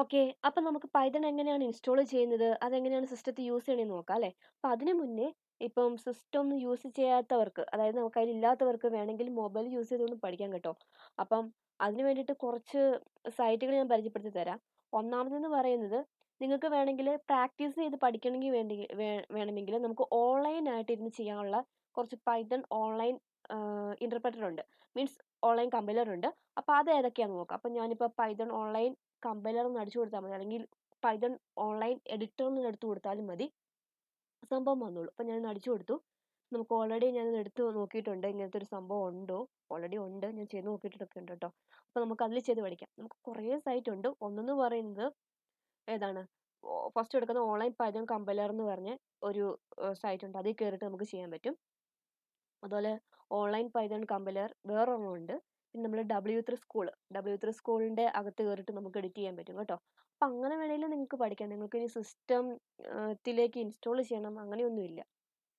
Okay. അപ്പം നമുക്ക് Python എങ്ങനെയാണ് ഇൻസ്റ്റാൾ ചെയ്യുന്നത്? അതെങ്ങനെയാണ് സിസ്റ്റത്തിൽ യൂസ് ചെയ്യണേന്ന് നോക്കാം അല്ലേ? അപ്പം അതിന് മുന്നേ ഇപ്പം സിസ്റ്റം ഒന്നും യൂസ് ചെയ്യാത്തവർക്ക്, അതായത് നമുക്ക് കയ്യിലില്ലാത്തവർക്ക് വേണമെങ്കിൽ മൊബൈൽ യൂസ് ചെയ്തുകൊണ്ട് പഠിക്കാം കേട്ടോ. അപ്പം അതിന് വേണ്ടിയിട്ട് കുറച്ച് സൈറ്റുകൾ ഞാൻ പരിചയപ്പെടുത്തി തരാം. ഒന്നാമതെന്ന് പറയുന്നത്, നിങ്ങൾക്ക് വേണമെങ്കിൽ പ്രാക്ടീസ് ചെയ്ത് പഠിക്കണമെങ്കിൽ വേണമെങ്കിൽ നമുക്ക് ഓൺലൈനായിട്ട് ഇരുന്ന് ചെയ്യാനുള്ള കുറച്ച് പൈത്തൺ ഓൺലൈൻ ഇന്റർപ്രെറ്റർ ഉണ്ട്. മീൻസ് ഓൺലൈൻ കമ്പൈലർ ഉണ്ട്. അപ്പോൾ അത് ഏതൊക്കെയാണെന്ന് നോക്കാം. അപ്പം ഞാനിപ്പോൾ പൈത്തൺ ഓൺലൈൻ കമ്പൈലർ എന്ന് അടിച്ചു കൊടുത്താൽ മതി, അല്ലെങ്കിൽ പൈത്തൺ ഓൺലൈൻ എഡിറ്റർ എന്ന് എടുത്തു കൊടുത്താലും മതി, സംഭവം വന്നോളൂ. അപ്പം ഞാനൊന്ന് അടിച്ചു കൊടുത്തു. നമുക്ക് ഓൾറെഡി ഞാനത് എടുത്ത് നോക്കിയിട്ടുണ്ട്, ഇങ്ങനത്തെ ഒരു സംഭവം ഉണ്ടോ. ഓൾറെഡി ഉണ്ട്, ഞാൻ ചെയ്ത് നോക്കിയിട്ടൊക്കെ ഉണ്ട് കേട്ടോ. അപ്പം നമുക്ക് അതിൽ ചെയ്ത് പഠിക്കാം. നമുക്ക് കുറേ സൈറ്റ് ഉണ്ട്. ഒന്നെന്ന് പറയുന്നത് ഏതാണ്, ഫസ്റ്റ് എടുക്കുന്ന ഓൺലൈൻ പൈത്തൺ കമ്പൈലർ എന്ന് പറഞ്ഞ ഒരു സൈറ്റ് ഉണ്ട്. അതിൽ കയറിയിട്ട് നമുക്ക് ചെയ്യാൻ പറ്റും. അതുപോലെ ഓൺലൈൻ പൈത്തൺ കമ്പൈലർ വേറൊരെണ്ണം ഉണ്ട്. പിന്നെ നമ്മൾ ഡബ്ല്യു ത്രീ സ്കൂളിൻ്റെ അകത്ത് കയറിയിട്ട് നമുക്ക് എഡിറ്റ് ചെയ്യാൻ പറ്റും കേട്ടോ. അപ്പം അങ്ങനെ വേണമെങ്കിലും നിങ്ങൾക്ക് പഠിക്കാം. നിങ്ങൾക്ക് ഈ സിസ്റ്റം ത്തിലേക്ക് ഇൻസ്റ്റാൾ ചെയ്യണം അങ്ങനെയൊന്നുമില്ല.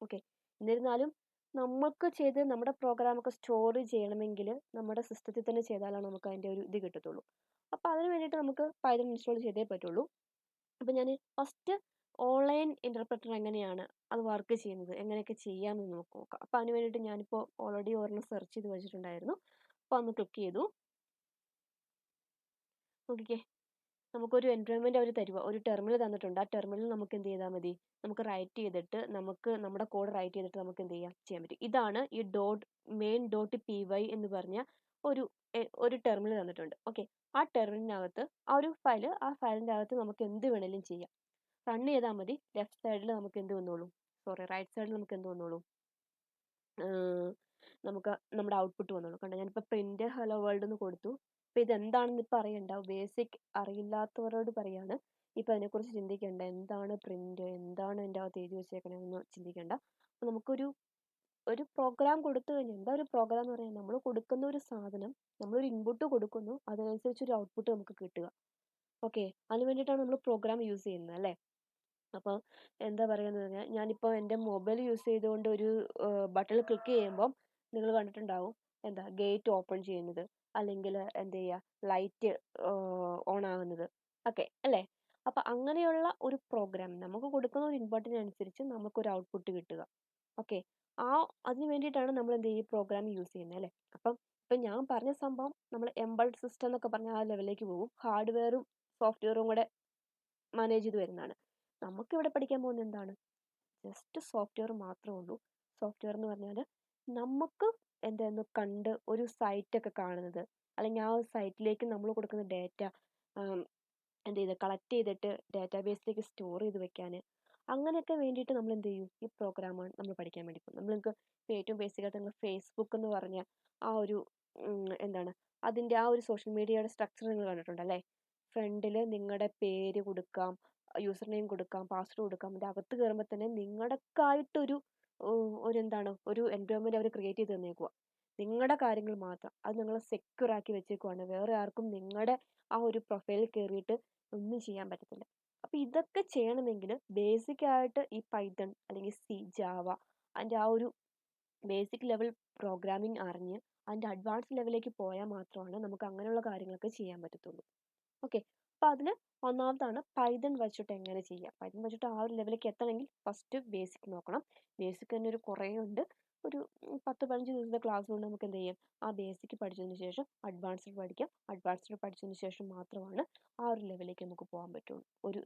ഓക്കെ. എന്നിരുന്നാലും നമുക്ക് ചെയ്ത് നമ്മുടെ പ്രോഗ്രാമൊക്കെ സ്റ്റോർ ചെയ്യണമെങ്കിൽ നമ്മുടെ സിസ്റ്റത്തിൽ തന്നെ ചെയ്താലാണ് നമുക്ക് അതിൻ്റെ ഒരു ഇത് കിട്ടത്തുള്ളൂ. അപ്പോൾ അതിന് വേണ്ടിയിട്ട് നമുക്ക് പൈത്തൺ ഇൻസ്റ്റാൾ ചെയ്തേ പറ്റുള്ളൂ. അപ്പം ഞാൻ ഫസ്റ്റ് ഓൺലൈൻ ഇന്റർപ്രെറ്റർ എങ്ങനെയാണ് അത് വർക്ക് ചെയ്യുന്നത്, എങ്ങനെയൊക്കെ ചെയ്യാമെന്ന് നോക്കാം. അപ്പം അതിന് വേണ്ടിയിട്ട് ഞാനിപ്പോൾ ഓൾറെഡി ഒരെണ്ണം സെർച്ച് ചെയ്ത് വെച്ചിട്ടുണ്ടായിരുന്നു. അപ്പോൾ ഒന്ന് ക്ലിക്ക് ചെയ്തു. നോക്കിക്കേ, നമുക്കൊരു എൻവയോൺമെന്റ് അവർ തരുക, ഒരു ടെർമിനൽ തന്നിട്ടുണ്ട്. ആ ടെർമിനൽ നമുക്ക് എന്ത് ചെയ്താൽ മതി, നമുക്ക് റൈറ്റ് ചെയ്തിട്ട് നമുക്ക് നമ്മുടെ കോഡ് റൈറ്റ് ചെയ്തിട്ട് നമുക്ക് എന്ത് ചെയ്യാൻ പറ്റും. ഇതാണ് ഈ main.py എന്ന് പറഞ്ഞ ഒരു ഒരു ടെർമിനൽ തന്നിട്ടുണ്ട്. ഓക്കെ. ആ ടെർമിനലിനകത്ത് ആ ഫയലിൻ്റെ അകത്ത് നമുക്ക് എന്ത് വേണേലും ചെയ്യാം. റൺ ചെയ്താൽ മതി. ലെഫ്റ്റ് സൈഡിൽ നമുക്ക് എന്ത് വന്നോളൂ, സോറി, റൈറ്റ് സൈഡിൽ നമുക്ക് എന്ത് വന്നോളൂ, നമുക്ക് നമ്മുടെ ഔട്ട്പുട്ട് വന്നോളൂ. കണ്ടോ, ഞാനിപ്പോൾ പ്രിന്റ് ഹലോ വേൾഡ് എന്ന് കൊടുത്തു. അപ്പോൾ ഇതെന്താണെന്ന് ഇപ്പം അറിയണ്ട, ബേസിക് അറിയില്ലാത്തവരോട് പറയാണ്. ഇപ്പം അതിനെക്കുറിച്ച് ചിന്തിക്കേണ്ട, എന്താണ് പ്രിന്റ്, എന്താണ് എൻ്റെ അകത്ത് എഴുതി വെച്ചേക്കണമെന്ന് ചിന്തിക്കേണ്ട. അപ്പോൾ ഒരു പ്രോഗ്രാം കൊടുത്തു കഴിഞ്ഞാൽ, എന്താ ഒരു പ്രോഗ്രാം എന്ന് പറയുന്നത്, നമ്മൾ കൊടുക്കുന്ന ഒരു സാധനം, നമ്മളൊരു ഇൻപുട്ട് കൊടുക്കുന്നു, അതിനനുസരിച്ച് ഒരു ഔട്ട്പുട്ട് നമുക്ക് കിട്ടുക. ഓക്കെ. അതിന് വേണ്ടിയിട്ടാണ് നമ്മൾ പ്രോഗ്രാം യൂസ് ചെയ്യുന്നത് അല്ലേ. അപ്പോൾ എന്താ പറയുന്നത് പറഞ്ഞാൽ, ഞാനിപ്പോൾ എൻ്റെ മൊബൈൽ യൂസ് ചെയ്തുകൊണ്ട് ഒരു ബട്ടണിൽ ക്ലിക്ക് ചെയ്യുമ്പം നിങ്ങൾ കണ്ടിട്ടുണ്ടാവും, എന്താ ഗേറ്റ് ഓപ്പൺ ചെയ്യുന്നത്, അല്ലെങ്കിൽ എന്ത് ചെയ്യുക, ലൈറ്റ് ഓൺ ആകുന്നത് ഒക്കെ അല്ലേ. അപ്പം അങ്ങനെയുള്ള ഒരു പ്രോഗ്രാം നമുക്ക് കൊടുക്കുന്ന ഒരു ഇൻപുട്ടിനനുസരിച്ച് നമുക്കൊരു ഔട്ട്പുട്ട് കിട്ടുക. ഓക്കെ. ആ അതിന് വേണ്ടിയിട്ടാണ് നമ്മൾ എന്ത് ചെയ്യും, പ്രോഗ്രാം യൂസ് ചെയ്യുന്നത് അല്ലേ. അപ്പം ഇപ്പം ഞാൻ പറഞ്ഞ സംഭവം നമ്മൾ എംബഡഡ് സിസ്റ്റം എന്നൊക്കെ പറഞ്ഞ ആ ലെവലിലേക്ക് പോകും. ഹാർഡ്വെയറും സോഫ്റ്റ്വെയറും കൂടെ മാനേജ് ചെയ്ത് വരുന്നതാണ്. നമുക്കിവിടെ പഠിക്കാൻ പോകുന്നത് എന്താണ്, ജസ്റ്റ് സോഫ്റ്റ്വെയർ മാത്രമേ ഉള്ളൂ. സോഫ്റ്റ്വെയർ എന്ന് പറഞ്ഞാൽ നമുക്ക് എന്തായിരുന്നു കണ്ട് ഒരു സൈറ്റൊക്കെ കാണുന്നത്, അല്ലെങ്കിൽ ആ ഒരു സൈറ്റിലേക്ക് നമ്മൾ കൊടുക്കുന്ന ഡേറ്റ എന്ത് ചെയ്ത് കളക്ട് ചെയ്തിട്ട് ഡാറ്റാബേസിലേക്ക് സ്റ്റോർ ചെയ്ത് വെക്കാൻ, അങ്ങനെയൊക്കെ വേണ്ടിയിട്ട് നമ്മൾ എന്ത് ചെയ്യും, ഈ പ്രോഗ്രാമാണ് നമ്മൾ പഠിക്കാൻ വേണ്ടി പോകും. നമ്മൾക്ക് ഏറ്റവും ബേസിക്കായിട്ട് നിങ്ങൾ ഫേസ്ബുക്ക് എന്ന് പറഞ്ഞ ആ ഒരു എന്താണ്, അതിൻ്റെ ആ ഒരു സോഷ്യൽ മീഡിയയുടെ സ്ട്രക്ചർ നിങ്ങൾ കണ്ടിട്ടുണ്ടല്ലേ. ഫ്രണ്ടിൽ നിങ്ങളുടെ പേര് കൊടുക്കാം, യൂസർ നെയിം കൊടുക്കാം, പാസ്വേഡ് കൊടുക്കാം. അതിൻ്റെ അകത്ത് കയറുമ്പോൾ തന്നെ നിങ്ങളുടെക്കായിട്ടൊരു ഒരു എന്താണ്, ഒരു എൻവയോൺമെൻറ്റ് അവർ ക്രിയേറ്റ് ചെയ്ത് തന്നേക്കുക. നിങ്ങളുടെ കാര്യങ്ങൾ മാത്രം അത് നിങ്ങൾ സെക്യൂർ ആക്കി വെച്ചേക്കുവാണ്. വേറെ ആർക്കും നിങ്ങളുടെ ആ ഒരു പ്രൊഫൈലിൽ കയറിയിട്ട് ഒന്നും ചെയ്യാൻ പറ്റത്തില്ല. അപ്പോൾ ഇതൊക്കെ ചെയ്യണമെങ്കിൽ ബേസിക് ആയിട്ട് ഈ പൈത്തൺ അല്ലെങ്കിൽ സി, ജാവ, അതിൻ്റെ ആ ഒരു ബേസിക് ലെവൽ പ്രോഗ്രാമിംഗ് അറിഞ്ഞ് അതിൻ്റെ അഡ്വാൻസ് ലെവലിലേക്ക് പോയാൽ മാത്രമാണ് നമുക്ക് അങ്ങനെയുള്ള കാര്യങ്ങളൊക്കെ ചെയ്യാൻ പറ്റത്തുള്ളൂ. ഓക്കെ. അപ്പോൾ അതിൽ ഒന്നാമതാണ് പൈത്തൺ വെച്ചിട്ട് എങ്ങനെ ചെയ്യാം. പൈത്തൺ വെച്ചിട്ട് ആ ഒരു ലെവലിലേക്ക് എത്തണമെങ്കിൽ ഫസ്റ്റ് ബേസിക് നോക്കണം. ബേസിക് തന്നെ ഒരു കുറേ ഉണ്ട്. ഒരു 10-15 ദിവസത്തെ ക്ലാസ് കൊണ്ട് നമുക്ക് എന്ത് ചെയ്യാം, ആ ബേസിക് പഠിച്ചതിന് ശേഷം അഡ്വാൻസ്ഡ് പഠിക്കാം. അഡ്വാൻസ്ഡ് പഠിച്ചതിന് ശേഷം മാത്രമാണ് ആ ഒരു ലെവലിലേക്ക് നമുക്ക് പോകാൻ പറ്റുള്ളൂ, ഒരു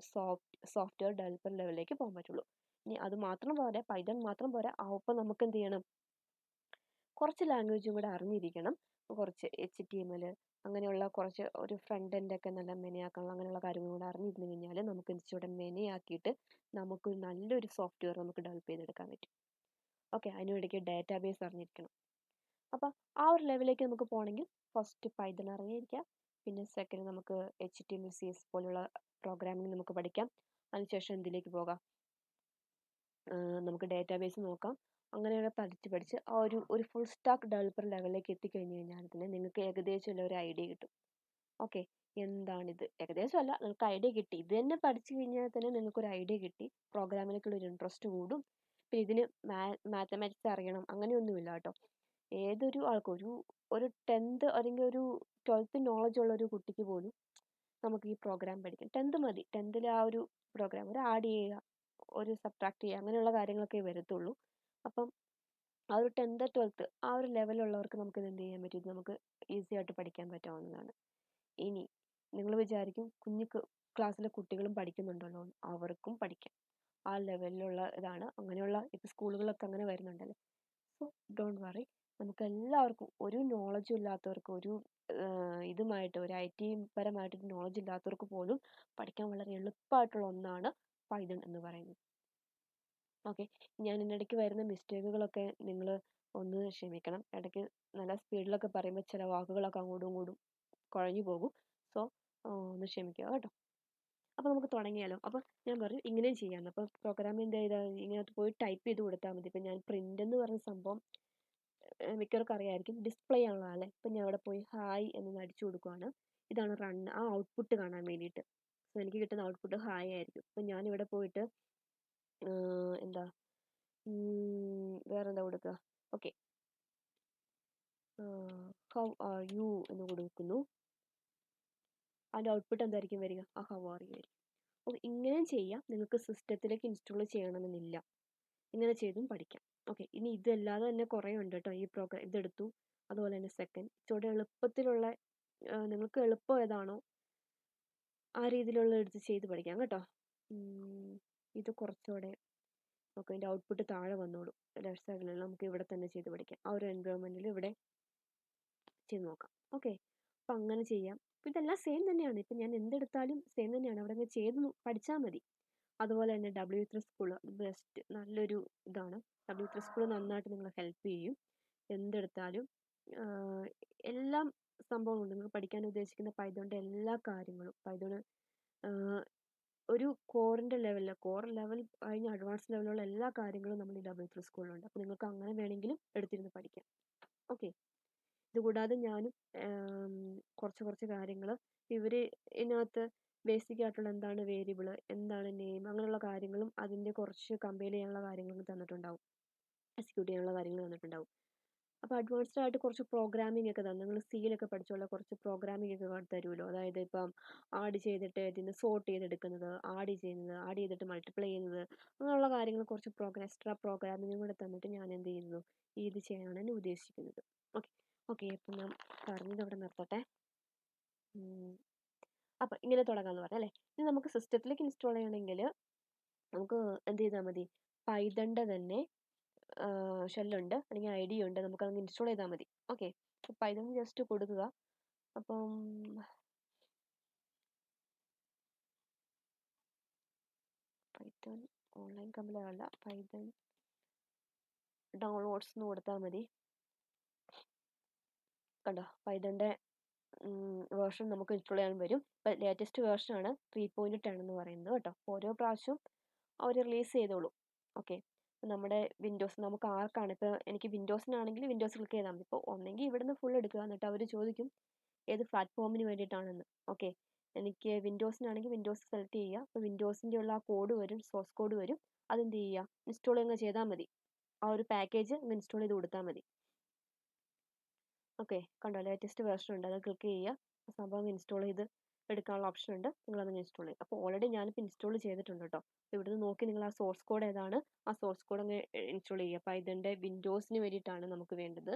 സോഫ്റ്റ്വെയർ ഡെവലപ്പർ ലെവലിലേക്ക് പോകാൻ പറ്റുള്ളൂ. ഇനി അത് മാത്രം പോരാ, പൈത്തൺ മാത്രം പോരാ, ഒപ്പം നമുക്ക് എന്ത് ചെയ്യണം, കുറച്ച് ലാംഗ്വേജും കൂടെ അറിഞ്ഞിരിക്കണം. കുറച്ച് HTML അങ്ങനെയുള്ള കുറച്ച് ഒരു ഫ്രണ്ട് എൻഡ് ഒക്കെ നല്ല മെനയാക്കാനുള്ള അങ്ങനെയുള്ള കാര്യങ്ങളും കൂടെ അറിഞ്ഞിരുന്നു കഴിഞ്ഞാൽ നമുക്ക് ഇച്ചിരി മെനയാക്കിയിട്ട് നമുക്കൊരു നല്ലൊരു സോഫ്റ്റ്വെയർ നമുക്ക് ഡെവലപ്പ് ചെയ്തെടുക്കാൻ പറ്റും. ഓക്കെ. അതിനിടയ്ക്ക് ഡാറ്റാബേസ് അറിഞ്ഞിരിക്കണം. അപ്പം ആ ഒരു ലെവലിലേക്ക് നമുക്ക് പോകണമെങ്കിൽ ഫസ്റ്റ് പൈത്തൺ അറിഞ്ഞിരിക്കാം. പിന്നെ സെക്കൻഡ് നമുക്ക് HTML CS പോലുള്ള പ്രോഗ്രാമിംഗ് നമുക്ക് പഠിക്കാം. അതിനുശേഷം എന്തിലേക്ക് പോകാം, നമുക്ക് ഡാറ്റാബേസ് നോക്കാം. അങ്ങനെയുള്ള പഠിച്ച് ആ ഒരു ഫുൾ സ്റ്റാക്ക് ഡെവലപ്പർ ലെവലിലേക്ക് എത്തിക്കഴിഞ്ഞ് കഴിഞ്ഞാൽ തന്നെ നിങ്ങൾക്ക് ഏകദേശം ഒരു ഐഡിയ കിട്ടും. ഓക്കെ. എന്താണിത്, ഏകദേശം അല്ല, നിങ്ങൾക്ക് ഐഡിയ കിട്ടി. ഇത് തന്നെ പഠിച്ചു കഴിഞ്ഞാൽ തന്നെ നിങ്ങൾക്കൊരു ഐഡിയ കിട്ടി. പ്രോഗ്രാമിലേക്കുള്ള ഒരു ഇൻട്രസ്റ്റ് കൂടും. പിന്നെ ഇതിന് മാത്തമാറ്റിക്സ് അറിയണം അങ്ങനെയൊന്നുമില്ല കേട്ടോ. ഏതൊരു ആൾക്കും ഒരു 10th അല്ലെങ്കിൽ ഒരു 12th നോളജ് ഉള്ള ഒരു കുട്ടിക്ക് പോലും നമുക്ക് ഈ പ്രോഗ്രാം പഠിക്കാം. 10th മതി. 10th ആ ഒരു പ്രോഗ്രാം ഒരു ആഡ് ചെയ്യുക, ഒരു സബ്ട്രാക്ട് ചെയ്യുക, അങ്ങനെയുള്ള കാര്യങ്ങളൊക്കെ വരത്തുള്ളൂ. അപ്പം ആ ഒരു 10th 12th ആ ഒരു ലെവലുള്ളവർക്ക് നമുക്കിത് എന്ത് ചെയ്യാൻ പറ്റും, ഇത് നമുക്ക് ഈസി ആയിട്ട് പഠിക്കാൻ പറ്റാവുന്നതാണ്. ഇനി നിങ്ങൾ വിചാരിക്കും കുഞ്ഞു ക്ലാസ്സിലെ കുട്ടികളും പഠിക്കുന്നുണ്ടല്ലോ, അവർക്കും പഠിക്കാം. ആ ലെവലിലുള്ള ഇതാണ്. അങ്ങനെയുള്ള ഇപ്പോൾ സ്കൂളുകളൊക്കെ അങ്ങനെ വരുന്നുണ്ടല്ലോ. സോ ഡോണ്ട് വറി, നമുക്ക് എല്ലാവർക്കും ഒരു നോളജും ഇല്ലാത്തവർക്ക്, ഒരു ഇതുമായിട്ട് ഒരു IT പരമായിട്ടൊരു നോളജ് ഇല്ലാത്തവർക്ക് പോലും പഠിക്കാൻ വളരെ എളുപ്പമായിട്ടുള്ള ഒന്നാണ് പൈതൺ എന്ന് പറയുന്നത്. ഓക്കെ, ഞാൻ ഇതിനിടയ്ക്ക് വരുന്ന മിസ്റ്റേക്കുകളൊക്കെ നിങ്ങൾ ഒന്ന് ക്ഷമിക്കണം. ഇടയ്ക്ക് നല്ല സ്പീഡിലൊക്കെ പറയുമ്പോൾ ചില വാക്കുകളൊക്കെ അങ്ങോട്ടും ഇങ്ങോട്ടും കുഴഞ്ഞു പോകും. സോ ഒന്ന് ക്ഷമിക്കുക കേട്ടോ. അപ്പോൾ നമുക്ക് തുടങ്ങിയാലോ. അപ്പോൾ ഞാൻ പറഞ്ഞു ഇങ്ങനെയും ചെയ്യാമെന്ന്. അപ്പോൾ പ്രോഗ്രാമിൻ്റെ ഇതിനകത്ത് പോയി ടൈപ്പ് ചെയ്ത് കൊടുത്താൽ മതി. ഇപ്പം ഞാൻ പ്രിൻ്റ് എന്ന് പറഞ്ഞ സംഭവം മിക്കവർക്കും അറിയാമായിരിക്കും, ഡിസ്പ്ലേ ആണല്ലോ അല്ലേ. ഇപ്പം ഞാൻ അവിടെ പോയി ഹായ് എന്ന് അടിച്ചു കൊടുക്കുവാണ്. ഇതാണ് റൺ, ആ ഔട്ട്പുട്ട് കാണാൻ വേണ്ടിയിട്ട്. സോ എനിക്ക് കിട്ടുന്ന ഔട്ട്പുട്ട് ഹായ് ആയിരിക്കും. അപ്പം ഞാനിവിടെ പോയിട്ട് എന്താ വേറെന്താ കൊടുക്കുക, ഓക്കെ ഹൗ ആർ യു എന്ന് കൊടുക്കുന്നു. അതിൻ്റെ ഔട്ട്പുട്ട് എന്തായിരിക്കും വരിക, ആ ഹൗ ആർ യു ആയിരിക്കും. അപ്പോൾ ഇങ്ങനെയും ചെയ്യാം. നിങ്ങൾക്ക് സിസ്റ്റത്തിലേക്ക് ഇൻസ്റ്റാൾ ചെയ്യണമെന്നില്ല, ഇങ്ങനെ ചെയ്തും പഠിക്കാം. ഓക്കെ, ഇനി ഇതല്ലാതെ തന്നെ കുറേ ഉണ്ട് കേട്ടോ. ഈ പ്രോഗ്രാം ഇതെടുത്തു, അതുപോലെ തന്നെ സെക്കൻഡ് ഇച്ചിരി എളുപ്പത്തിലുള്ള നിങ്ങൾക്ക് എളുപ്പം ഏതാണോ ആ രീതിയിലുള്ള എടുത്ത് ചെയ്ത് പഠിക്കാം കേട്ടോ. ഇത് കുറച്ചുകൂടെ നമുക്ക് അതിൻ്റെ ഔട്ട്പുട്ട് താഴെ വന്നോളും. ലെഫ്റ്റ് സൈഡിലുള്ള നമുക്ക് ഇവിടെ തന്നെ ചെയ്ത് പഠിക്കാം. ആ ഒരു എൻവയോൺമെൻറ്റിൽ ഇവിടെ ചെയ്ത് നോക്കാം. ഓക്കെ, അപ്പം അങ്ങനെ ചെയ്യാം. അപ്പം ഇതെല്ലാം സെയിം തന്നെയാണ്. ഇപ്പം ഞാൻ എന്തെടുത്താലും സെയിം തന്നെയാണ്. അവിടെ അങ്ങ് ചെയ്ത് പഠിച്ചാൽ മതി. അതുപോലെ തന്നെ W3 സ്കൂൾ ബെസ്റ്റ്, നല്ലൊരു ഇതാണ്. W3 സ്കൂൾ നന്നായിട്ട് നിങ്ങളെ ഹെൽപ്പ് ചെയ്യും. എന്തെടുത്താലും എല്ലാം സംഭവമുണ്ട്. നിങ്ങൾ പഠിക്കാൻ ഉദ്ദേശിക്കുന്ന പൈതോണിൻ്റെ എല്ലാ കാര്യങ്ങളും, പൈതോൺ ഒരു കോറിൻ്റെ ലെവലിൽ, കോർ ലെവൽ കഴിഞ്ഞ് അഡ്വാൻസ് ലെവലുള്ള എല്ലാ കാര്യങ്ങളും നമ്മൾ ഈ W3 സ്കൂളിലുണ്ട്. അപ്പോൾ നിങ്ങൾക്ക് അങ്ങനെ വേണമെങ്കിലും എടുത്തിരുന്ന് പഠിക്കാം. ഓക്കെ, ഇതുകൂടാതെ ഞാനും കുറച്ച് കാര്യങ്ങൾ ഇവർ ഇതിനകത്ത് ബേസിക് ആയിട്ടുള്ള എന്താണ് വേരിയബിൾ, എന്താണ് നെയിം, അങ്ങനെയുള്ള കാര്യങ്ങളും അതിൻ്റെ കുറച്ച് കമ്പയർ ചെയ്യാനുള്ള കാര്യങ്ങളും തന്നിട്ടുണ്ടാവും, എക്സിക്യൂട്ട് ചെയ്യാനുള്ള കാര്യങ്ങൾ തന്നിട്ടുണ്ടാവും. അപ്പോൾ അഡ്വാൻസ്ഡ് ആയിട്ട് കുറച്ച് പ്രോഗ്രാമിംഗ് ഒക്കെ തന്നെ, നിങ്ങൾ സിയിലൊക്കെ പഠിച്ചോളൂ, കുറച്ച് പ്രോഗ്രാമിംഗ് ഒക്കെ തരുമല്ലോ. അതായത് ഇപ്പം ആഡ് ചെയ്തിട്ട് ഇതിന് സോർട്ട് ചെയ്തെടുക്കുന്നത്, ആഡ് ചെയ്തിട്ട് മൾട്ടിപ്ലൈ ചെയ്യുന്നത്, അങ്ങനെയുള്ള കാര്യങ്ങൾ കുറച്ച് എക്സ്ട്രാ പ്രോഗ്രാമിംഗും കൂടെ തന്നിട്ട് ഞാൻ എന്ത് ചെയ്യുന്നു, ഇത് ചെയ്യാനാണ് ഞാൻ ഉദ്ദേശിക്കുന്നത്. ഓക്കെ ഓക്കെ, അപ്പം ഞാൻ പറഞ്ഞത് അവിടെ നിർത്തട്ടെ. അപ്പം ഇങ്ങനെ തുടങ്ങാമെന്ന് പറഞ്ഞാൽ അല്ലേ. ഇനി നമുക്ക് സിസ്റ്റത്തിലേക്ക് ഇൻസ്റ്റാൾ ചെയ്യണമെങ്കിൽ നമുക്ക് എന്ത് ചെയ്താൽ മതി, പൈതണിൻ്റെ തന്നെ ഷെല്ലുണ്ട്, അല്ലെങ്കിൽ ID ഉണ്ട്, നമുക്കത് ഇൻസ്റ്റാൾ ചെയ്താൽ മതി. ഓക്കെ, അപ്പോൾ പൈതൺ ജസ്റ്റ് കൊടുക്കുക. അപ്പം പൈതൺ ഓൺലൈൻ കമ്പലർ അല്ല, പൈതൺ ഡൗൺലോഡ്സ് എന്ന് കൊടുത്താൽ മതി. കണ്ടോ, പൈതണിൻ്റെ വേർഷൻ നമുക്ക് ഇൻസ്റ്റാൾ ചെയ്യാൻ വരും. ഇപ്പം ലേറ്റസ്റ്റ് വേർഷനാണ് 3.10 എന്ന് പറയുന്നത് കേട്ടോ. ഓരോ പ്രാവശ്യവും അവർ റിലീസ് ചെയ്തോളൂ. ഓക്കെ, നമ്മുടെ വിൻഡോസ്, നമുക്ക് ആർക്കാണ്, ഇപ്പോൾ എനിക്ക് വിൻഡോസിനാണെങ്കിൽ വിൻഡോസ് ക്ലിക്ക് ചെയ്താൽ മതി. ഇപ്പോൾ ഒന്നെങ്കിൽ ഇവിടുന്ന് ഫുൾ എടുക്കുക, എന്നിട്ട് അവർ ചോദിക്കും ഏത് പ്ലാറ്റ്ഫോമിന് വേണ്ടിയിട്ടാണെന്ന്. ഓക്കെ, എനിക്ക് വിൻഡോസിനാണെങ്കിൽ വിൻഡോസ് സെലക്ട് ചെയ്യുക. അപ്പോൾ വിൻഡോസിൻ്റെ ഉള്ള ആ കോഡ് വരും, സോഴ്സ് കോഡ് വരും, അതെന്ത് ചെയ്യുക, ഇൻസ്റ്റാൾ അങ്ങ് ചെയ്താൽ മതി. ആ ഒരു പാക്കേജ് അങ്ങ് ഇൻസ്റ്റാൾ ചെയ്ത് കൊടുത്താൽ മതി. ഓക്കെ, കണ്ടോ, ലേറ്റസ്റ്റ് വേർഷൻ ഉണ്ട്, അത് ക്ലിക്ക് ചെയ്യുക. സംഭവം ഇൻസ്റ്റാൾ ചെയ്ത് എടുക്കാനുള്ള ഓപ്ഷൻ ഉണ്ട്, നിങ്ങളത് ഇൻസ്റ്റാൾ ചെയ്യും. അപ്പോൾ ഓൾറെഡി ഞാനിപ്പോൾ ഇൻസ്റ്റാൾ ചെയ്തിട്ടുണ്ട് കേട്ടോ. അപ്പോൾ ഇവിടുന്ന് നോക്കി നിങ്ങൾ ആ സോഴ്സ് കോഡ് ഏതാണ്, ആ സോഴ്സ് കോഡ് അങ്ങ് ഇൻസ്റ്റാൾ ചെയ്യുക. അപ്പോൾ ഇതിൻ്റെ വിൻഡോസിന് വേണ്ടിയിട്ടാണ് നമുക്ക് വേണ്ടത്.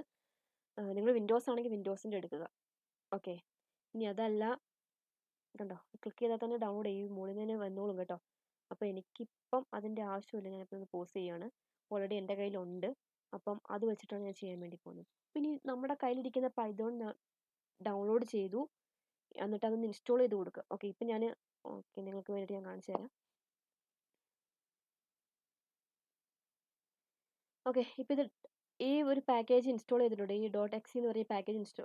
നിങ്ങൾ വിൻഡോസ് ആണെങ്കിൽ വിൻഡോസിൻ്റെ എടുക്കുക. ഓക്കെ, ഇനി അതല്ല, കണ്ടോ ക്ലിക്ക് ചെയ്താൽ തന്നെ ഡൗൺലോഡ് ചെയ്യും, മുകളിൽ നിന്ന് തന്നെ വന്നോളും കേട്ടോ. അപ്പോൾ എനിക്കിപ്പം അതിൻ്റെ ആവശ്യമില്ല, ഞാനിപ്പോൾ ഒന്ന് പോസ് ചെയ്യാണ്. ഓൾറെഡി എൻ്റെ കയ്യിലുണ്ട്. അപ്പം അത് വെച്ചിട്ടാണ് ഞാൻ ചെയ്യാൻ വേണ്ടി പോകുന്നത്. പിന്നെ നമ്മുടെ കയ്യിലിരിക്കുന്ന പൈതോൺ ഡൗൺലോഡ് ചെയ്തു, എന്നിട്ട് അതൊന്ന് ഇൻസ്റ്റാൾ ചെയ്ത് കൊടുക്കുക. ഓക്കെ, ഇപ്പം ഞാൻ ഓക്കെ നിങ്ങൾക്ക് വേണ്ടിയിട്ട് ഞാൻ കാണിച്ചു തരാം. ഓക്കെ, ഇപ്പം ഇത് ഈ ഒരു പാക്കേജ് ഇൻസ്റ്റാൾ ചെയ്തിട്ടുണ്ട്. ഈ .exe എന്ന് പറയുന്ന പാക്കേജ്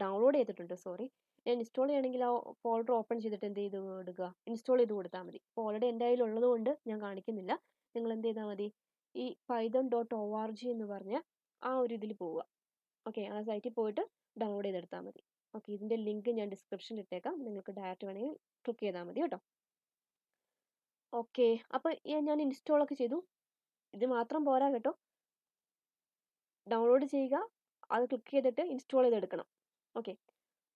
ഡൗൺലോഡ് ചെയ്തിട്ടുണ്ട്. സോറി, ഞാൻ ഇൻസ്റ്റാൾ ചെയ്യണമെങ്കിൽ ആ ഫോൾഡർ ഓപ്പൺ ചെയ്തിട്ട് എന്ത് ചെയ്ത് കൊടുക്കുക, ഇൻസ്റ്റാൾ ചെയ്ത് കൊടുത്താൽ മതി. അപ്പോൾ ഓൾറെഡി എൻ്റെ കയ്യിൽ ഉള്ളത് കൊണ്ട് ഞാൻ കാണിക്കുന്നില്ല. നിങ്ങൾ എന്ത് ചെയ്താൽ മതി, ഈ python.org എന്ന് പറഞ്ഞ ആ ഒരു ഇതിൽ പോവുക. ഓക്കെ, ആ സൈറ്റിൽ പോയിട്ട് ഡൗൺലോഡ് ചെയ്തെടുത്താൽ മതി. ഓക്കെ, ഇതിൻ്റെ ലിങ്ക് ഞാൻ ഡിസ്ക്രിപ്ഷനിൽ ഇട്ടേക്കാം, നിങ്ങൾക്ക് ഡയറക്റ്റ് വേണമെങ്കിൽ ക്ലിക്ക് ചെയ്താൽ മതി കേട്ടോ. ഓക്കെ, അപ്പോൾ ഞാൻ ഇൻസ്റ്റാളൊക്കെ ചെയ്തു. ഇത് മാത്രം പോരാ കേട്ടോ, ഡൗൺലോഡ് ചെയ്യുക, അത് ക്ലിക്ക് ചെയ്തിട്ട് ഇൻസ്റ്റാൾ ചെയ്തെടുക്കണം. ഓക്കെ,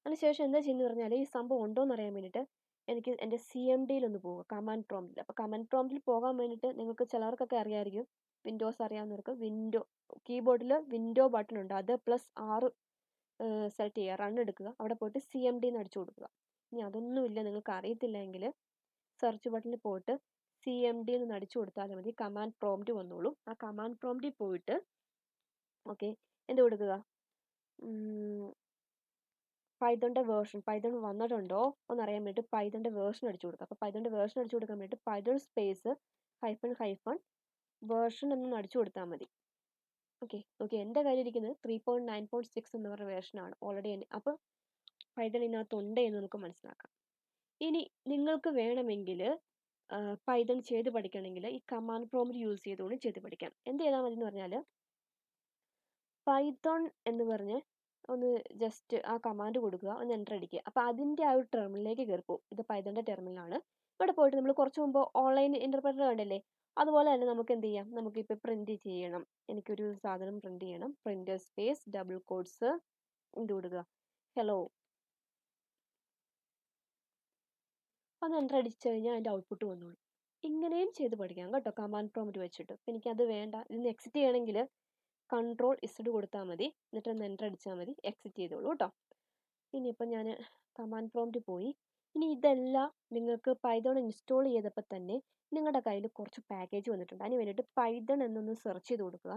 അതിനുശേഷം എന്താ ചെയ്യുന്നത് പറഞ്ഞാൽ ഈ സംഭവം ഉണ്ടോ എന്ന് അറിയാൻ വേണ്ടിയിട്ട് എനിക്ക് എൻ്റെ CMDയിലൊന്ന് പോവുക, കമാൻഡ് പ്രോംപ്റ്റിൽ. അപ്പോൾ കമാൻഡ് പ്രോംപ്റ്റിൽ പോകാൻ വേണ്ടിയിട്ട് നിങ്ങൾക്ക് ചിലർക്കൊക്കെ അറിയാമായിരിക്കും, വിൻഡോസ് അറിയാവുന്നവർക്ക് കീബോർഡിൽ വിൻഡോ ബട്ടൺ ഉണ്ട്, അത് +6 സെലക്ട് ചെയ്യുക, റൺ എടുക്കുക, അവിടെ പോയിട്ട് CMD എന്ന് അടിച്ചു കൊടുക്കുക. ഇനി അതൊന്നുമില്ല, നിങ്ങൾക്ക് അറിയത്തില്ലെങ്കിൽ സെർച്ച് ബട്ടണിൽ പോയിട്ട് CMD എന്ന് അടിച്ചു കൊടുത്താൽ മതി, കമാൻഡ് പ്രോംപ്റ്റ് വന്നോളും. ആ കമാൻഡ് പ്രോംപ്റ്റിൽ പോയിട്ട് ഓക്കെ എന്ത് കൊടുക്കുക, പൈത്തണിൻ്റെ വേർഷൻ, പൈത്തൺ വന്നിട്ടുണ്ടോ എന്നറിയാൻ വേണ്ടിയിട്ട് പൈത്തണിൻ്റെ വേർഷൻ അടിച്ചു കൊടുക്കുക. അപ്പോൾ പൈത്തണിൻ്റെ വേർഷൻ അടിച്ചു കൊടുക്കാൻ വേണ്ടിയിട്ട് പൈത്തൺ സ്പേസ് -- വേർഷൻ എന്നൊന്ന് അടിച്ചു കൊടുത്താൽ മതി. ഓക്കെ എൻ്റെ കയ്യിൽ ഇരിക്കുന്നത് 3.9.6 എന്ന് പറഞ്ഞ വേർഷനാണ് ഓൾറെഡി. അപ്പോൾ പൈത്തൺ ഇതിനകത്തുണ്ട് എന്ന് നമുക്ക് മനസ്സിലാക്കാം. ഇനി നിങ്ങൾക്ക് വേണമെങ്കിൽ പൈത്തൺ ചെയ്ത് പഠിക്കണമെങ്കിൽ ഈ കമാൻഡ് പ്രോംപ്റ്റ് യൂസ് ചെയ്തുകൊണ്ട് ചെയ്ത് പഠിക്കാം. എന്ത് ചെയ്താൽ മതി എന്ന് പറഞ്ഞാൽ പൈത്തൺ എന്ന് പറഞ്ഞ് ഒന്ന് ജസ്റ്റ് ആ കമാൻഡ് കൊടുക്കുക, ഒന്ന് എൻ്റർ അടിക്കുക. അപ്പോൾ അതിൻ്റെ ആ ഒരു ടെർമിനലിലേക്ക് കയറി പോകും. ഇത് പൈത്തണിൻ്റെ ടെർമിനലാണ്. ഇവിടെ പോയിട്ട് നമ്മൾ കുറച്ച് മുമ്പ് ഓൺലൈൻ ഇൻ്റർപ്രറ്റർ കണ്ടല്ലേ, അതുപോലെ തന്നെ നമുക്ക് എന്ത് ചെയ്യാം, നമുക്കിപ്പോൾ പ്രിൻറ്റ് ചെയ്യണം, എനിക്കൊരു സാധനം പ്രിൻറ്റ് ചെയ്യണം. പ്രിൻ്റ് സ്പേസ് ഡബിൾ കോഡ്സ് എന്ത് കൊടുക്കുക, ഹലോ. അത് എൻ്റർ അടിച്ചു കഴിഞ്ഞാൽ അതിൻ്റെ ഔട്ട്പുട്ട് വന്നോളൂ. ഇങ്ങനെയും ചെയ്ത് പഠിക്കാം കേട്ടോ, കമാൻഡ് പ്രോംപ്റ്റ് വെച്ചിട്ട്. അപ്പോൾ എനിക്കത് വേണ്ട, ഇതിന് എക്സിറ്റ് ചെയ്യണമെങ്കിൽ Ctrl+Z കൊടുത്താൽ മതി, എന്നിട്ട് ഒന്ന് എൻ്റർ അടിച്ചാൽ മതി, എക്സിറ്റ് ചെയ്തോളൂ കേട്ടോ. ഇനിയിപ്പോൾ ഞാൻ കമാൻഡ് പ്രോംപ്റ്റ് പോയി. ഇനി ഇതെല്ലാം നിങ്ങൾക്ക് പൈത്തൺ ഇൻസ്റ്റാൾ ചെയ്തപ്പോൾ തന്നെ നിങ്ങളുടെ കയ്യിൽ കുറച്ച് പാക്കേജ് വന്നിട്ടുണ്ട്. അതിന് വേണ്ടിയിട്ട് പൈത്തൺ എന്നൊന്ന് സെർച്ച് ചെയ്ത് കൊടുക്കുക.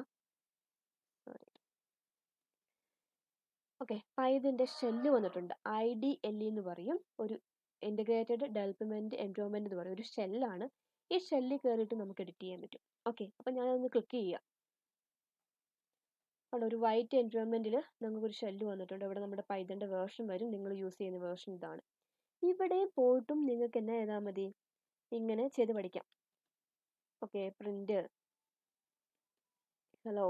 ഓക്കെ, പൈത്തണിൻ്റെ ഷെല്ല് വന്നിട്ടുണ്ട്, IDLE എന്ന് പറയും, ഒരു ഇൻ്റഗ്രേറ്റഡ് ഡെവലപ്മെൻറ്റ് എൻവയോൺമെൻറ്റ് എന്ന് പറയും, ഒരു ഷെല്ലാണ്. ഈ ഷെല്ലിൽ കയറിയിട്ട് നമുക്ക് എഡിറ്റ് ചെയ്യാൻ പറ്റും. ഓക്കെ, അപ്പോൾ ഞാനതൊന്ന് ക്ലിക്ക് ചെയ്യുക. അവിടെ ഒരു വൈറ്റ് എൻവയോൺമെൻറ്റിൽ നമുക്കൊരു ഷെല്ല് വന്നിട്ടുണ്ട്. ഇവിടെ നമ്മുടെ പൈത്തണിൻ്റെ വേർഷൻ വരും, നിങ്ങൾ യൂസ് ചെയ്യുന്ന വേർഷൻ ഇതാണ്. ഇവിടെ പോയിട്ടും നിങ്ങൾക്ക് എന്നാ ചെയ്താൽ മതി, ഇങ്ങനെ ചെയ്ത് പഠിക്കാം. ഓക്കെ, പ്രിൻ്റ് ഹലോ,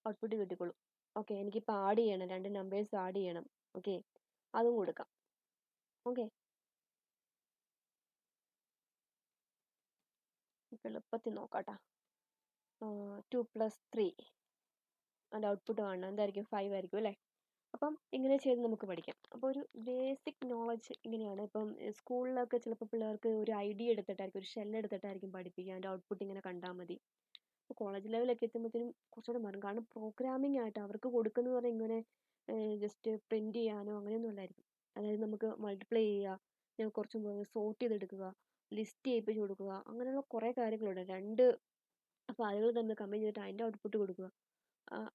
ഔട്ട്പുട്ട് കിട്ടിക്കോളും. ഓക്കെ, എനിക്കിപ്പോൾ ആഡ് ചെയ്യണം, 2 നമ്പേഴ്സ് ആഡ് ചെയ്യണം. ഓക്കെ, അതും കൊടുക്കാം. ഓക്കെ, ഇപ്പോൾ എളുപ്പത്തിൽ നോക്കാട്ടോ. 2 + 3 അതിൻ്റെ ഔട്ട്പുട്ട് കാണണം, എന്തായിരിക്കും, 5 ആയിരിക്കും അല്ലേ. അപ്പം ഇങ്ങനെ ചെയ്ത് നമുക്ക് പഠിക്കാം. അപ്പോൾ ഒരു ബേസിക് നോളജ് ഇങ്ങനെയാണ്. ഇപ്പം സ്കൂളിലൊക്കെ ചിലപ്പോൾ പിള്ളേർക്ക് ഒരു ഐഡിയ എടുത്തിട്ടായിരിക്കും, ഒരു ഷെല്ല് എടുത്തിട്ടായിരിക്കും പഠിപ്പിക്കുക, അതിൻ്റെ ഔട്ട്പുട്ട് ഇങ്ങനെ കണ്ടാൽ മതി. അപ്പോൾ കോളേജ് ലെവലൊക്കെ എത്തുമ്പോഴത്തേനും കുറച്ചുകൂടെ മാറും, കാരണം പ്രോഗ്രാമിംഗ് ആയിട്ട് അവർക്ക് കൊടുക്കുന്നത് പറഞ്ഞാൽ ഇങ്ങനെ ജസ്റ്റ് പ്രിൻറ്റ് ചെയ്യാനോ അങ്ങനെയൊന്നും അല്ലായിരിക്കും. അതായത് നമുക്ക് മൾട്ടിപ്ലൈ ചെയ്യുക, ഞാൻ കുറച്ചും സോർട്ട് ചെയ്തെടുക്കുക, ലിസ്റ്റ് ചെയ്യിപ്പിച്ച് കൊടുക്കുക, അങ്ങനെയുള്ള കുറേ കാര്യങ്ങളുണ്ട്. 2 ഫയലുകൾ തമ്മിൽ കമ്പൈൻ ചെയ്തിട്ട് അതിൻ്റെ ഔട്ട്പുട്ട് കൊടുക്കുക,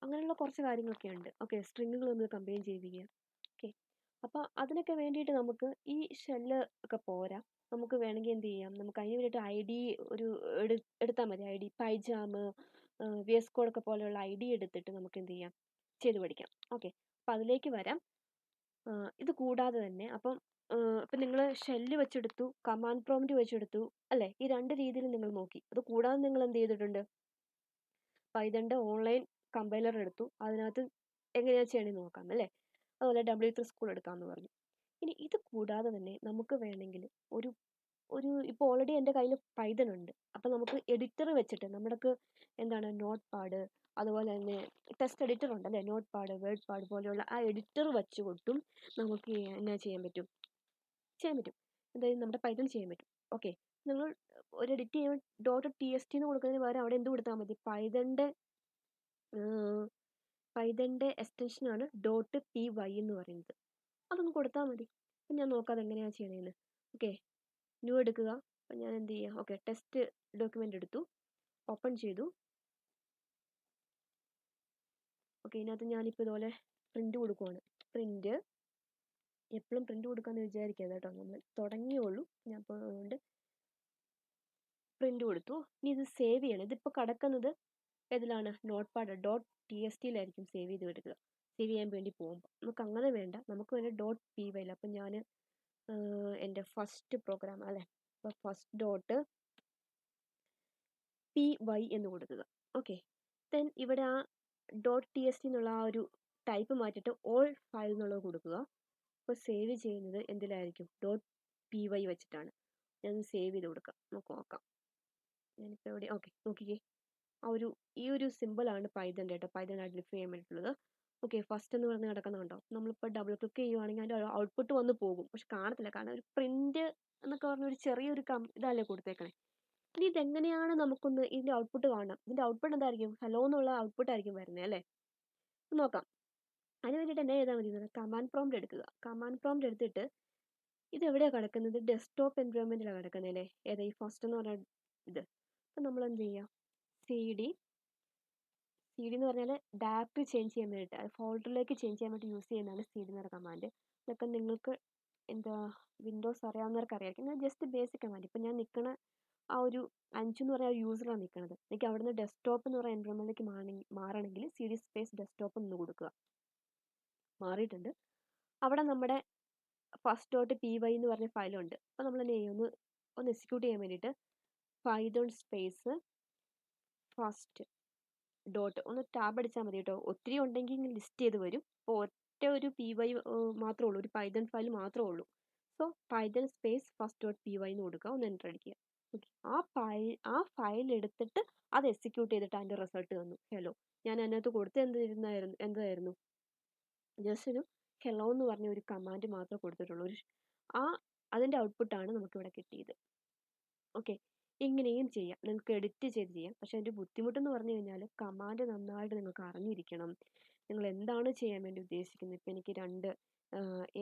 അങ്ങനെയുള്ള കുറച്ച് കാര്യങ്ങളൊക്കെ ഉണ്ട്. ഓക്കെ, സ്ട്രിങ്ങുകൾ തമ്മിൽ കമ്പൈൻ ചെയ്യിപ്പിക്കുക. ഓക്കെ, അപ്പോൾ അതിനൊക്കെ വേണ്ടിയിട്ട് നമുക്ക് ഈ ഷെല്ല് ഒക്കെ പോരാ, നമുക്ക് വേണമെങ്കിൽ എന്ത് ചെയ്യാം, നമുക്ക് അതിന് വേണ്ടിയിട്ട് ID ഒരു എടുത്താൽ മതി. ID പൈജാം, VS Code ഒക്കെ പോലെയുള്ള ID എടുത്തിട്ട് നമുക്ക് എന്ത് ചെയ്യാം, ചെയ്ത് പഠിക്കാം. ഓക്കെ, അപ്പോൾ അതിലേക്ക് വരാം. ഇത് കൂടാതെ തന്നെ അപ്പം ഇപ്പം നിങ്ങൾ ഷെല്ല് വെച്ചെടുത്തു, കമാൻഡ് പ്രോംപ്റ്റ് വെച്ചെടുത്തു അല്ലേ, ഈ 2 രീതിയിൽ നിങ്ങൾ നോക്കി. അത് കൂടാതെ നിങ്ങൾ എന്ത് ചെയ്തിട്ടുണ്ട്, പൈത്തണിൻ്റെ ഓൺലൈൻ കമ്പൈലർ എടുത്തു, അതിനകത്ത് എങ്ങനെയാണ് ചെയ്യണമെന്ന് നോക്കാം അല്ലേ. അതുപോലെ W3 സ്കൂൾ എടുക്കാമെന്ന് പറഞ്ഞു. ഇനി ഇത് കൂടാതെ തന്നെ നമുക്ക് വേണമെങ്കിൽ ഒരു ഇപ്പോൾ ഓൾറെഡി എൻ്റെ കയ്യിൽ പൈത്തൺ ഉണ്ട്, അപ്പോൾ നമുക്ക് എഡിറ്റർ വെച്ചിട്ട് നമ്മൾക്ക് എന്താണ് നോട്ട് പാഡ്, അതുപോലെ തന്നെ ടെക്സ്റ്റ് എഡിറ്റർ ഉണ്ടല്ലേ, നോട്ട് പാഡ്, വേർഡ് പാഡ് പോലെയുള്ള ആ എഡിറ്റർ വെച്ചുകൊണ്ടും നമുക്ക് എന്നാ ചെയ്യാൻ പറ്റും, അതായത് നമ്മുടെ പൈത്തൺ ചെയ്യാൻ പറ്റും. ഓക്കെ, നിങ്ങൾ ഒരു എഡിറ്റ് ചെയ്യുമ്പോൾ .txt എന്ന് കൊടുക്കുന്നതിന് പകരം അവിടെ എന്ത് കൊടുത്താൽ മതി, പൈത്തണിൻ്റെ എക്സ്റ്റൻഷനാണ് .py എന്ന് പറയുന്നത്, അതൊന്ന് കൊടുത്താൽ മതി. അപ്പം ഞാൻ നോക്കാതെ എങ്ങനെയാണ് ചെയ്യണതെന്ന്. ഓക്കെ, ന്യൂ എടുക്കുക. അപ്പം ഞാൻ എന്ത് ചെയ്യുക, ഓക്കെ, ടെക്സ്റ്റ് ഡോക്യുമെൻ്റ് എടുത്തു, ഓപ്പൺ ചെയ്തു. ഓക്കെ, ഇതിനകത്ത് ഞാനിപ്പോൾ ഇതുപോലെ പ്രിൻ്റ് കൊടുക്കുവാണ്. പ്രിൻ്റ് എപ്പോഴും പ്രിൻ്റ് കൊടുക്കാമെന്ന് വിചാരിക്കാതെ കേട്ടോ, നമ്മൾ തുടങ്ങിയുള്ളൂ. ഞാൻ അപ്പോൾ അതുകൊണ്ട് പ്രിൻ്റ് കൊടുത്തു. ഇനി ഇത് സേവ് ചെയ്യണം. ഇതിപ്പോൾ കിടക്കുന്നത് ഏതിലാണ്, നോട്ട് പാഡ് .txt സേവ് ചെയ്ത് എടുക്കുക. സേവ് ചെയ്യാൻ വേണ്ടി പോകുമ്പോൾ നമുക്ക് അങ്ങനെ വേണ്ട, നമുക്ക് വേണ്ട .py. അപ്പം ഞാൻ എൻ്റെ ഫസ്റ്റ് പ്രോഗ്രാം അല്ലേ, അപ്പോൾ .py എന്ന് കൊടുക്കുക. ഓക്കെ, ദെൻ ഇവിടെ ആ .txt എന്നുള്ള ആ ഒരു ടൈപ്പ് മാറ്റിയിട്ട് ഓൾ ഫയൽ എന്നുള്ളത് കൊടുക്കുക. അപ്പോൾ സേവ് ചെയ്യുന്നത് എന്തിലായിരിക്കും, .py വെച്ചിട്ടാണ്. ഞാൻ സേവ് ചെയ്ത് കൊടുക്കാം, നമുക്ക് നോക്കാം. ഞാനിപ്പോൾ എവിടെ, ഓക്കെ നോക്കിക്കേ, ഈ ഒരു സിമ്പിളാണ് പൈത്തൺ കേട്ടോ, പൈത്തൺ ഐഡൻറ്റിഫൈ ചെയ്യാൻ വേണ്ടിയിട്ടുള്ളത്. ഓക്കെ, ഫസ്റ്റ് എന്ന് പറഞ്ഞ് കിടക്കുന്നുണ്ടോ, നമ്മളിപ്പോൾ ഡബിൾ ക്ലിക്ക് ചെയ്യുവാണെങ്കിൽ അതിൻ്റെ ഔട്ട്പുട്ട് വന്ന് പോകും, പക്ഷെ കാണത്തില്ല. കാരണം ഒരു പ്രിന്റ് എന്നൊക്കെ പറഞ്ഞ ഒരു ചെറിയൊരു ഇതല്ലേ കൊടുത്തേക്കണേ. ഇനി ഇതെങ്ങനെയാണ് നമുക്കൊന്ന് ഇതിൻ്റെ ഔട്ട്പുട്ട് കാണണം. ഇതിൻ്റെ ഔട്ട്പുട്ട് എന്തായിരിക്കും? ഹലോ എന്നുള്ള ഔട്ട്പുട്ട് ആയിരിക്കും വരുന്നത് അല്ലേ. നോക്കാം. അതിന് വേണ്ടിയിട്ട് എന്നാ ചെയ്താൽ മതി? കമാൻഡ് പ്രോംപ്റ്റ് എടുക്കുക. കമാൻഡ് പ്രോംപ്റ്റ് എടുത്തിട്ട് ഇത് എവിടെയാണ് കിടക്കുന്നത്? ഡെസ്ക്ടോപ്പ് എൻവയോൺമെൻറ്റിലാണ് കിടക്കുന്നത് അല്ലേ. ഏതാ ഈ ഫസ്റ്റ് എന്ന് പറഞ്ഞ ഇത്. അപ്പം നമ്മൾ എന്ത് ചെയ്യുക? സി ഡി എന്ന് പറഞ്ഞാൽ ഡയറക്ടറി ചേഞ്ച് ചെയ്യാൻ വേണ്ടിയിട്ട്, അത് ഫോൾഡറിലേക്ക് ചേഞ്ച് ചെയ്യാൻ വേണ്ടി യൂസ് ചെയ്യുന്നതാണ് സി ഡി എന്നുള്ള കമാൻഡ്. ഇതൊക്കെ നിങ്ങൾക്ക് എന്താ വിൻഡോസ് അറിയാവുന്നവർക്ക് അറിയാമായിരിക്കും. ഞാൻ ജസ്റ്റ് ബേസിക് കമാൻഡ്. ഇപ്പം ഞാൻ നിൽക്കണ ആ ഒരു അഞ്ചു എന്ന് പറയുന്ന യൂസറാണ് നിൽക്കുന്നത്. എനിക്ക് അവിടെ നിന്ന് ഡെസ്ക്ടോപ്പ് എന്ന് പറയുന്ന എൻവയോൺമെൻറ്റിലേക്ക് മാറണമെങ്കിൽ സി ഡി സ്പേസ് ഡെസ്ക്ടോപ്പ് എന്ന് കൊടുക്കുക. മാറിയിട്ടുണ്ട്. അവിടെ നമ്മുടെ ഫസ്റ്റ് ഡോട്ട് പി വൈ എന്ന് പറഞ്ഞ ഫയലുണ്ട്. അപ്പോൾ നമ്മൾ എന്ത് ചെയ്യും? ഒന്ന് എക്സിക്യൂട്ട് ചെയ്യാൻ വേണ്ടിയിട്ട് പൈതൺ സ്പേസ് ഫസ്റ്റ് ഡോട്ട് ഒന്ന് ടാബ് അടിച്ചാൽ മതി കേട്ടോ. ഒത്തിരി ഉണ്ടെങ്കിൽ ഇങ്ങനെ ലിസ്റ്റ് ചെയ്ത് വരും. അപ്പോൾ ഒറ്റ ഒരു പി വൈ മാത്രമേ ഉള്ളൂ, ഒരു പൈതൺ ഫയൽ മാത്രമേ ഉള്ളൂ. So Python space first dot P Y എന്ന് കൊടുക്കുക. ഒന്ന് എൻ്റർ അടിക്കുക. ഓക്കെ, ആ ഫയൽ എടുത്തിട്ട് അത് എക്സിക്യൂട്ട് ചെയ്തിട്ട് അതിൻ്റെ റിസൾട്ട് തന്നു ഹലോ. ഞാൻ അതിനകത്ത് കൊടുത്ത് എന്തായിരുന്നു ജസ്റ്റ് ഒരു ഹെലോ എന്ന് പറഞ്ഞ ഒരു കമാൻഡ് മാത്രമേ കൊടുത്തിട്ടുള്ളൂ. അതിൻ്റെ ഔട്ട്പുട്ടാണ് നമുക്കിവിടെ കിട്ടിയത്. ഓക്കെ, ഇങ്ങനെയും ചെയ്യാം. നിങ്ങൾക്ക് എഡിറ്റ് ചെയ്ത് ചെയ്യാം. പക്ഷെ അതിൻ്റെ ബുദ്ധിമുട്ടെന്ന് പറഞ്ഞു കഴിഞ്ഞാൽ കമാൻഡ് നന്നായിട്ട് നിങ്ങൾക്ക് അറിഞ്ഞിരിക്കണം. നിങ്ങൾ എന്താണ് ചെയ്യാൻ വേണ്ടി ഉദ്ദേശിക്കുന്നത്. ഇപ്പം എനിക്ക് 2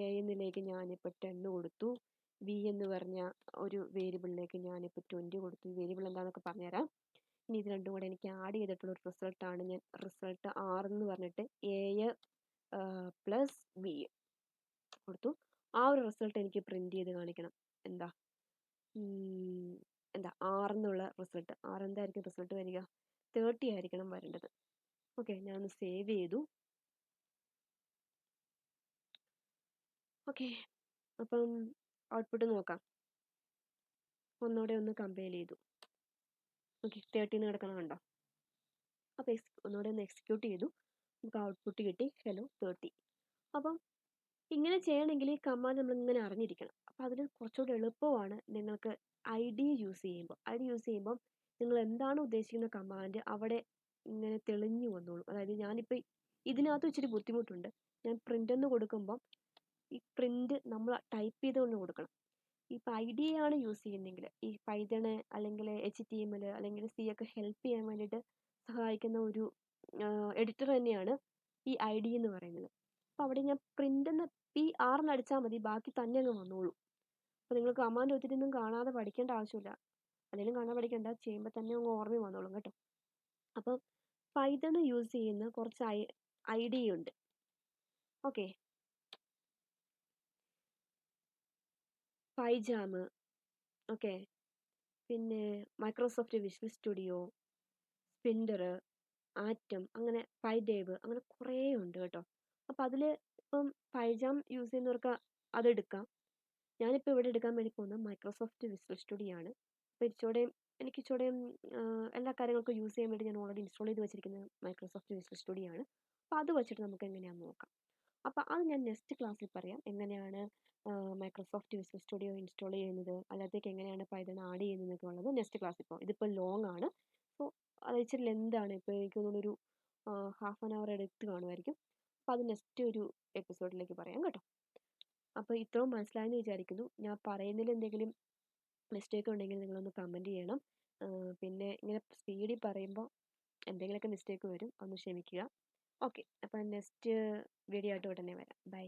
എ എന്നിലേക്ക് ഞാനിപ്പോൾ 10 കൊടുത്തു. ബി എന്ന് പറഞ്ഞ ഒരു വേരിയബിളിലേക്ക് ഞാനിപ്പോൾ 20 കൊടുത്തു. ഈ വേരിയബിൾ എന്താണെന്നൊക്കെ പറഞ്ഞുതരാം. ഇനി ഇത് രണ്ടും കൂടെ എനിക്ക് ആഡ് ചെയ്തിട്ടുള്ള ഒരു റിസൾട്ടാണ് ഞാൻ റിസൾട്ട് 6 എന്ന് പറഞ്ഞിട്ട് എ പ്ലസ് ബി കൊടുത്തു. ആ ഒരു റിസൾട്ട് എനിക്ക് പ്രിന്റ് ചെയ്ത് കാണിക്കണം. എന്താ 6 എന്നുള്ള റിസൾട്ട്. 6 എന്തായിരിക്കും റിസൾട്ട് വരിക? 30 ആയിരിക്കണം വരേണ്ടത്. ഓക്കെ, ഞാനൊന്ന് സേവ് ചെയ്തു. ഓക്കെ, അപ്പം ഔട്ട്പുട്ട് നോക്കാം. ഒന്നുകൂടെ ഒന്ന് കമ്പയർ ചെയ്തു. ഓക്കെ, 30 കിടക്കണം കണ്ടോ. അപ്പോൾ ഒന്നുകൂടെ ഒന്ന് എക്സിക്യൂട്ട് ചെയ്തു. നമുക്ക് ഔട്ട്പുട്ട് കിട്ടി ഹലോ 30. അപ്പം ഇങ്ങനെ ചെയ്യണമെങ്കിൽ ഈ കമാൻഡ് നമ്മളിങ്ങനെ അറിഞ്ഞിരിക്കണം. അപ്പോൾ അതിന് കുറച്ചുകൂടി എളുപ്പമാണ് നിങ്ങൾക്ക് ഐ ഡി യൂസ് ചെയ്യുമ്പോൾ നിങ്ങൾ എന്താണ് ഉദ്ദേശിക്കുന്ന കമാൻഡ് അവിടെ ഇങ്ങനെ തെളിഞ്ഞു വന്നോളൂ. അതായത് ഞാനിപ്പോൾ ഇതിനകത്ത് ഇച്ചിരി ബുദ്ധിമുട്ടുണ്ട്. ഞാൻ പ്രിൻ്റ് എന്ന് കൊടുക്കുമ്പം ഈ പ്രിൻ്റ് നമ്മൾ ടൈപ്പ് ചെയ്തുകൊണ്ട് കൊടുക്കണം. ഇപ്പോൾ ഐ ഡി ആണ് യൂസ് ചെയ്യുന്നതെങ്കിൽ ഈ പൈതണ് അല്ലെങ്കിൽ HTML അല്ലെങ്കിൽ C ഒക്കെ ഹെൽപ്പ് ചെയ്യാൻ വേണ്ടിയിട്ട് സഹായിക്കുന്ന ഒരു എഡിറ്റർ തന്നെയാണ് ഈ ഐ ഡി എന്ന് പറയുന്നത്. അപ്പോൾ അവിടെ ഞാൻ പ്രിൻ്റ് എന്ന് PR എന്ന് അടിച്ചാൽ മതി, ബാക്കി തന്നെ അങ്ങ് വന്നോളൂ. അപ്പോൾ നിങ്ങൾ കമാൻഡ് ഒത്തിരി ഒന്നും കാണാതെ പഠിക്കേണ്ട ആവശ്യമില്ല. അല്ലെങ്കിൽ കാണാൻ പഠിക്കേണ്ട, ചെയ്യുമ്പോൾ തന്നെ അങ്ങ് ഓർമ്മ വന്നോളും കേട്ടോ. അപ്പം പൈതൺ യൂസ് ചെയ്യുന്ന കുറച്ച് ഐ ഡി ഉണ്ട്. ഓക്കെ, പൈജാം, ഓക്കെ, പിന്നെ മൈക്രോസോഫ്റ്റ് വിഷ്വൽ സ്റ്റുഡിയോ, സ്പിൻഡർ, ആറ്റം, അങ്ങനെ പൈഡേവ്, അങ്ങനെ കുറേ ഉണ്ട് കേട്ടോ. അപ്പം അതിൽ ഇപ്പം പൈജാം യൂസ് ചെയ്യുന്നവർക്ക് അതെടുക്കാം. ഞാനിപ്പോൾ ഇവിടെ എടുക്കാൻ വേണ്ടി പോകുന്നത് മൈക്രോസോഫ്റ്റ് വിഷ്വൽ സ്റ്റുഡിയോ ആണ്. അപ്പോൾ എനിക്ക് എല്ലാ കാര്യങ്ങൾക്കും യൂസ് ചെയ്യാൻ വേണ്ടി ഞാൻ ഓൾറെഡി ഇൻസ്റ്റാൾ ചെയ്ത് വെച്ചിരിക്കുന്നത് മൈക്രോസോഫ്റ്റ് വിഷ്വൽ സ്റ്റുഡിയോ ആണ്. അപ്പോൾ അത് വെച്ചിട്ട് നമുക്ക് എങ്ങനെയാണെന്ന് നോക്കാം. അപ്പോൾ അത് ഞാൻ നെക്സ്റ്റ് ക്ലാസ്സിൽ പറയാം. എങ്ങനെയാണ് മൈക്രോസോഫ്റ്റ് വിഷ്വൽ സ്റ്റുഡിയോ ഇൻസ്റ്റാൾ ചെയ്യുന്നത്, അതിനകത്തേക്ക് എങ്ങനെയാണ് പൈതൺ ആഡ് ചെയ്യുന്നതൊക്കെ ഉള്ളത് നെക്സ്റ്റ് ക്ലാസ്സിൽ പോകും. ഇതിപ്പോൾ ലോങ് ആണ്, സോ അത് ഇച്ചിരി ലെന്താണ്. ഇപ്പോൾ എനിക്ക് തോന്നുന്നൊരു ഹാഫ് ആൻ അവർ എടുത്ത് കാണുമായിരിക്കും. അപ്പോൾ അത് നെക്സ്റ്റ് ഒരു എപ്പിസോഡിലേക്ക് പറയാം കേട്ടോ. അപ്പോൾ ഇത്രയും മനസ്സിലായെന്ന് വിചാരിക്കുന്നു. ഞാൻ പറയുന്നതിൽ എന്തെങ്കിലും മിസ്റ്റേക്ക് ഉണ്ടെങ്കിൽ നിങ്ങളൊന്ന് കമൻറ്റ് ചെയ്യണം. പിന്നെ ഇങ്ങനെ സ്പീഡിൽ പറയുമ്പോൾ എന്തെങ്കിലുമൊക്കെ മിസ്റ്റേക്ക് വരും, ഒന്ന് ക്ഷമിക്കുക. ഓക്കെ, അപ്പോൾ നെക്സ്റ്റ് വീഡിയോ ആയിട്ട് ഉടനെ വരാം. ബൈ.